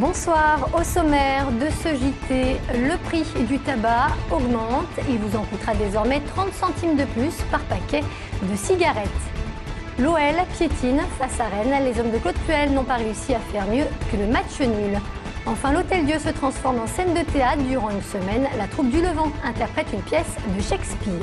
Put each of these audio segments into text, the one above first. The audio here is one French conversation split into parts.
Bonsoir, au sommaire de ce JT, le prix du tabac augmente. Il vous en coûtera désormais 30 centimes de plus par paquet de cigarettes. L'OL piétine face à Rennes. Les hommes de Claude Puel n'ont pas réussi à faire mieux que le match nul. Enfin, l'Hôtel-Dieu se transforme en scène de théâtre. Durant une semaine, la troupe du Levant interprète une pièce de Shakespeare.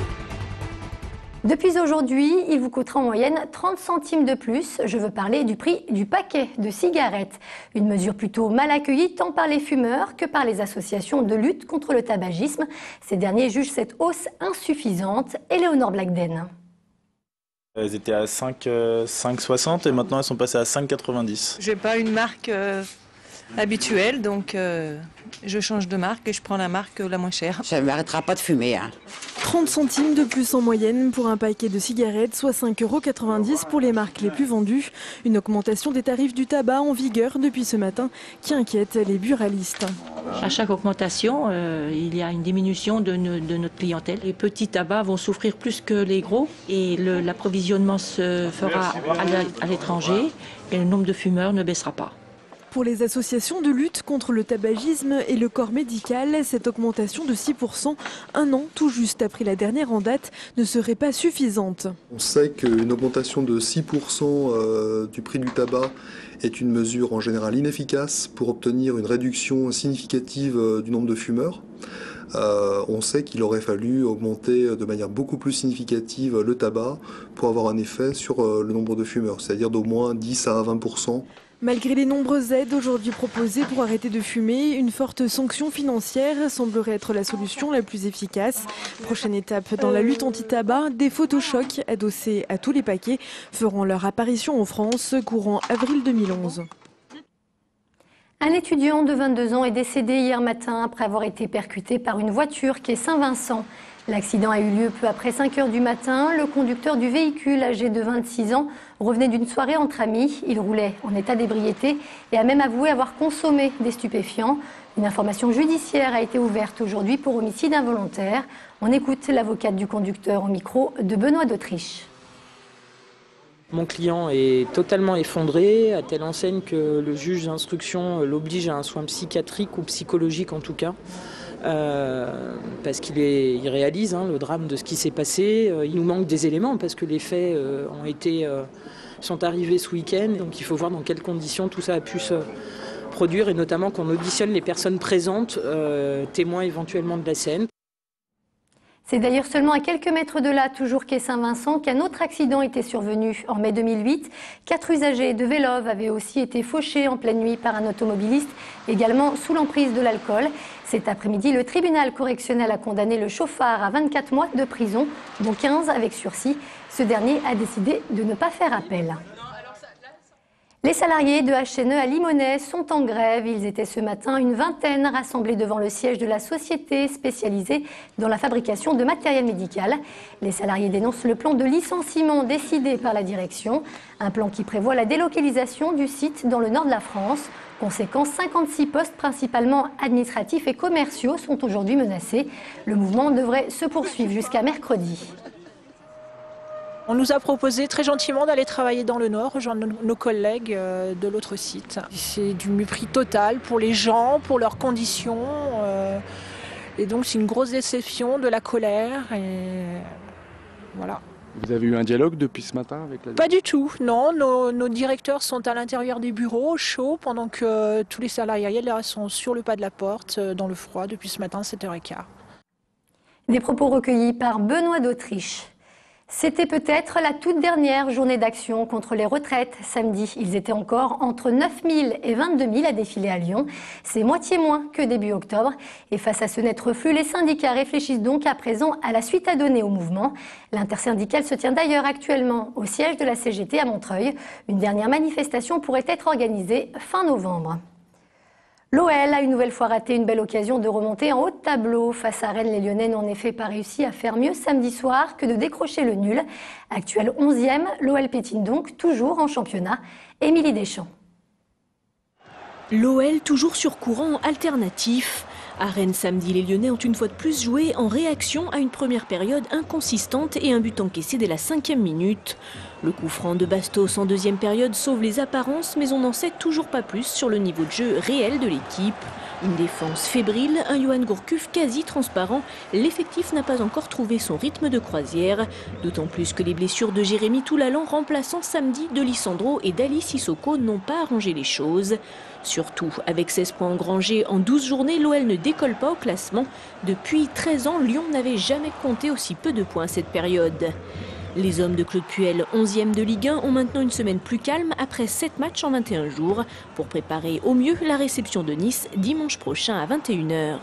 Depuis aujourd'hui, il vous coûtera en moyenne 30 centimes de plus. Je veux parler du prix du paquet de cigarettes. Une mesure plutôt mal accueillie tant par les fumeurs que par les associations de lutte contre le tabagisme. Ces derniers jugent cette hausse insuffisante. Éléonore Blackden. Elles étaient à 5,60 et maintenant elles sont passées à 5,90. Je n'ai pas une marque habituelle, donc je change de marque et je prends la marque la moins chère. Ça ne m'arrêtera pas de fumer. 30 centimes de plus en moyenne pour un paquet de cigarettes, soit 5,90 € pour les marques les plus vendues. Une augmentation des tarifs du tabac en vigueur depuis ce matin qui inquiète les buralistes. À chaque augmentation, il y a une diminution de notre clientèle. Les petits tabacs vont souffrir plus que les gros et l'approvisionnement se fera à l'étranger et le nombre de fumeurs ne baissera pas. Pour les associations de lutte contre le tabagisme et le corps médical, cette augmentation de 6%, un an tout juste après la dernière en date, ne serait pas suffisante. On sait qu'une augmentation de 6% du prix du tabac est une mesure en général inefficace pour obtenir une réduction significative du nombre de fumeurs. On sait qu'il aurait fallu augmenter de manière beaucoup plus significative le tabac pour avoir un effet sur le nombre de fumeurs, c'est-à-dire d'au moins 10 à 20%. Malgré les nombreuses aides aujourd'hui proposées pour arrêter de fumer, une forte sanction financière semblerait être la solution la plus efficace. Prochaine étape dans la lutte anti-tabac, des photochocs adossés à tous les paquets feront leur apparition en France courant avril 2011. Un étudiant de 22 ans est décédé hier matin après avoir été percuté par une voiture quai Saint-Vincent. L'accident a eu lieu peu après 5 h du matin. Le conducteur du véhicule, âgé de 26 ans, revenait d'une soirée entre amis. Il roulait en état d'ébriété et a même avoué avoir consommé des stupéfiants. Une information judiciaire a été ouverte aujourd'hui pour homicide involontaire. On écoute l'avocate du conducteur au micro de Benoît d'Autriche. Mon client est totalement effondré, à telle enseigne que le juge d'instruction l'oblige à un soin psychiatrique ou psychologique en tout cas. Parce qu'il réalise le drame de ce qui s'est passé. Il nous manque des éléments parce que les faits sont arrivés ce week-end. Donc il faut voir dans quelles conditions tout ça a pu se produire et notamment qu'on auditionne les personnes présentes, témoins éventuellement de la scène. C'est d'ailleurs seulement à quelques mètres de là, toujours quai Saint-Vincent, qu'un autre accident était survenu. En mai 2008, 4 usagers de Vélove avaient aussi été fauchés en pleine nuit par un automobiliste, également sous l'emprise de l'alcool. Cet après-midi, le tribunal correctionnel a condamné le chauffard à 24 mois de prison, dont 15 avec sursis. Ce dernier a décidé de ne pas faire appel. Les salariés de HNE à Limonest sont en grève. Ils étaient ce matin une vingtaine rassemblés devant le siège de la société spécialisée dans la fabrication de matériel médical. Les salariés dénoncent le plan de licenciement décidé par la direction. Un plan qui prévoit la délocalisation du site dans le nord de la France. Conséquence, 56 postes principalement administratifs et commerciaux sont aujourd'hui menacés. Le mouvement devrait se poursuivre jusqu'à mercredi. On nous a proposé très gentiment d'aller travailler dans le Nord, rejoindre nos collègues de l'autre site. C'est du mépris total pour les gens, pour leurs conditions. Et donc c'est une grosse déception, de la colère. Et voilà. Vous avez eu un dialogue depuis ce matin avec la... Pas du tout, non. Nos directeurs sont à l'intérieur du bureau, au chaud, pendant que tous les salariés là, sont sur le pas de la porte, dans le froid, depuis ce matin, 7h15. Des propos recueillis par Benoît d'Autriche. C'était peut-être la toute dernière journée d'action contre les retraites. Samedi, ils étaient encore entre 9 000 et 22 000 à défiler à Lyon. C'est moitié moins que début octobre. Et face à ce net reflux, les syndicats réfléchissent donc à présent à la suite à donner au mouvement. L'intersyndicale se tient d'ailleurs actuellement au siège de la CGT à Montreuil. Une dernière manifestation pourrait être organisée fin novembre. L'OL a une nouvelle fois raté une belle occasion de remonter en haut de tableau. Face à Rennes, les Lyonnais n'ont en effet pas réussi à faire mieux samedi soir que de décrocher le nul. Actuel 11e, l'OL pétine donc toujours en championnat. Émilie Deschamps. L'OL toujours sur courant alternatif. À Rennes samedi, les Lyonnais ont une fois de plus joué en réaction à une première période inconsistante et un but encaissé dès la 5e minute. Le coup franc de Bastos en deuxième période sauve les apparences, mais on n'en sait toujours pas plus sur le niveau de jeu réel de l'équipe. Une défense fébrile, un Yoann Gourcuff quasi transparent, l'effectif n'a pas encore trouvé son rythme de croisière. D'autant plus que les blessures de Jérémy Toulalan, remplaçant samedi de Lissandro et d'Ali Sissoko, n'ont pas arrangé les choses. Surtout, avec 16 points engrangés en 12 journées, l'OL ne décolle pas au classement. Depuis 13 ans, Lyon n'avait jamais compté aussi peu de points à cette période. Les hommes de Claude Puel, 11e de Ligue 1, ont maintenant une semaine plus calme après 7 matchs en 21 jours pour préparer au mieux la réception de Nice dimanche prochain à 21 h.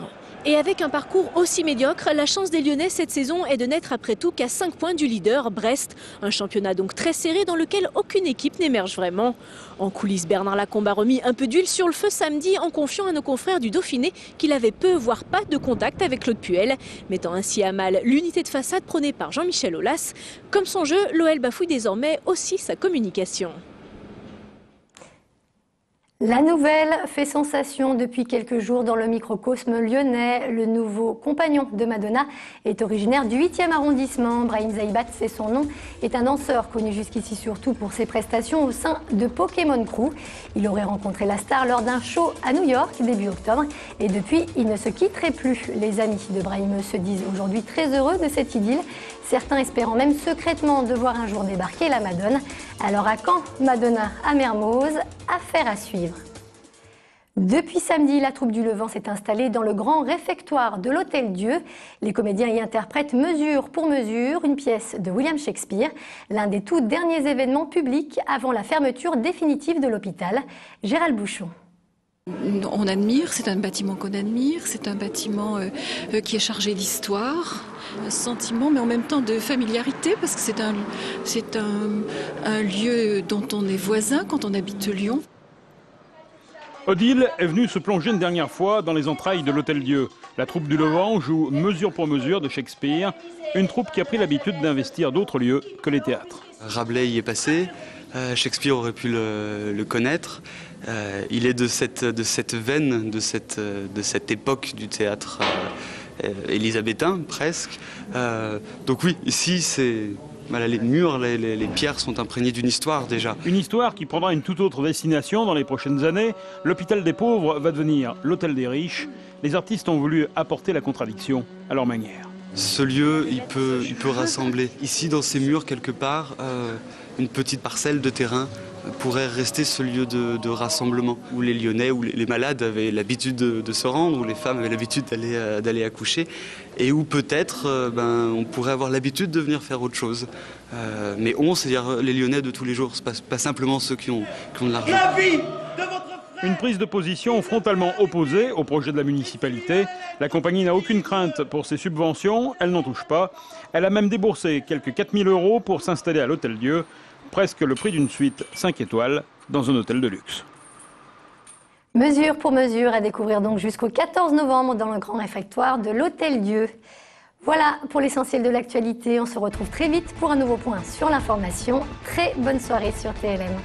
Et avec un parcours aussi médiocre, la chance des Lyonnais cette saison est de n'être après tout qu'à 5 points du leader, Brest. Un championnat donc très serré dans lequel aucune équipe n'émerge vraiment. En coulisses, Bernard Lacombe a remis un peu d'huile sur le feu samedi en confiant à nos confrères du Dauphiné qu'il avait peu voire pas de contact avec Claude Puel, mettant ainsi à mal l'unité de façade prônée par Jean-Michel Aulas. Comme son jeu, l'OL bafouille désormais aussi sa communication. La nouvelle fait sensation depuis quelques jours dans le microcosme lyonnais. Le nouveau compagnon de Madonna est originaire du 8e arrondissement. Brahim Zaïbat, c'est son nom, est un danseur connu jusqu'ici surtout pour ses prestations au sein de Pokémon Crew. Il aurait rencontré la star lors d'un show à New York début octobre et depuis, il ne se quitterait plus. Les amis de Brahim se disent aujourd'hui très heureux de cette idylle, certains espérant même secrètement de voir un jour débarquer la Madone. Alors à quand Madonna à Mermoz? Affaire à suivre. Depuis samedi, la troupe du Levant s'est installée dans le grand réfectoire de l'Hôtel Dieu. Les comédiens y interprètent mesure pour mesure une pièce de William Shakespeare, l'un des tout derniers événements publics avant la fermeture définitive de l'hôpital. Gérald Bouchon. On admire, c'est un bâtiment qu'on admire, c'est un bâtiment qui est chargé d'histoire, un sentiment mais en même temps de familiarité parce que c'est un lieu dont on est voisin quand on habite Lyon. Odile est venue se plonger une dernière fois dans les entrailles de l'Hôtel Dieu. La troupe du Levant joue mesure pour mesure de Shakespeare, une troupe qui a pris l'habitude d'investir d'autres lieux que les théâtres. Rabelais y est passé, Shakespeare aurait pu le connaître. Il est de cette veine, de cette époque du théâtre élisabétain presque. Donc oui, ici c'est... Voilà, les murs, les pierres sont imprégnées d'une histoire déjà. Une histoire qui prendra une toute autre destination dans les prochaines années. L'hôpital des pauvres va devenir l'hôtel des riches. Les artistes ont voulu apporter la contradiction à leur manière. Ce lieu, il peut rassembler. Ici, dans ces murs, quelque part, une petite parcelle de terrain pourrait rester ce lieu de rassemblement où les Lyonnais, où les malades avaient l'habitude de se rendre, où les femmes avaient l'habitude d'aller accoucher et où peut-être on pourrait avoir l'habitude de venir faire autre chose. Mais c'est-à-dire les Lyonnais de tous les jours, pas simplement ceux qui ont de l'argent. Une prise de position frontalement opposée au projet de la municipalité. La compagnie n'a aucune crainte pour ses subventions, elle n'en touche pas. Elle a même déboursé quelques 4 000 € pour s'installer à l'Hôtel Dieu. Presque le prix d'une suite 5 étoiles dans un hôtel de luxe. Mesure pour mesure à découvrir donc jusqu'au 14 novembre dans le grand réfectoire de l'Hôtel Dieu. Voilà pour l'essentiel de l'actualité. On se retrouve très vite pour un nouveau point sur l'information. Très bonne soirée sur TLM.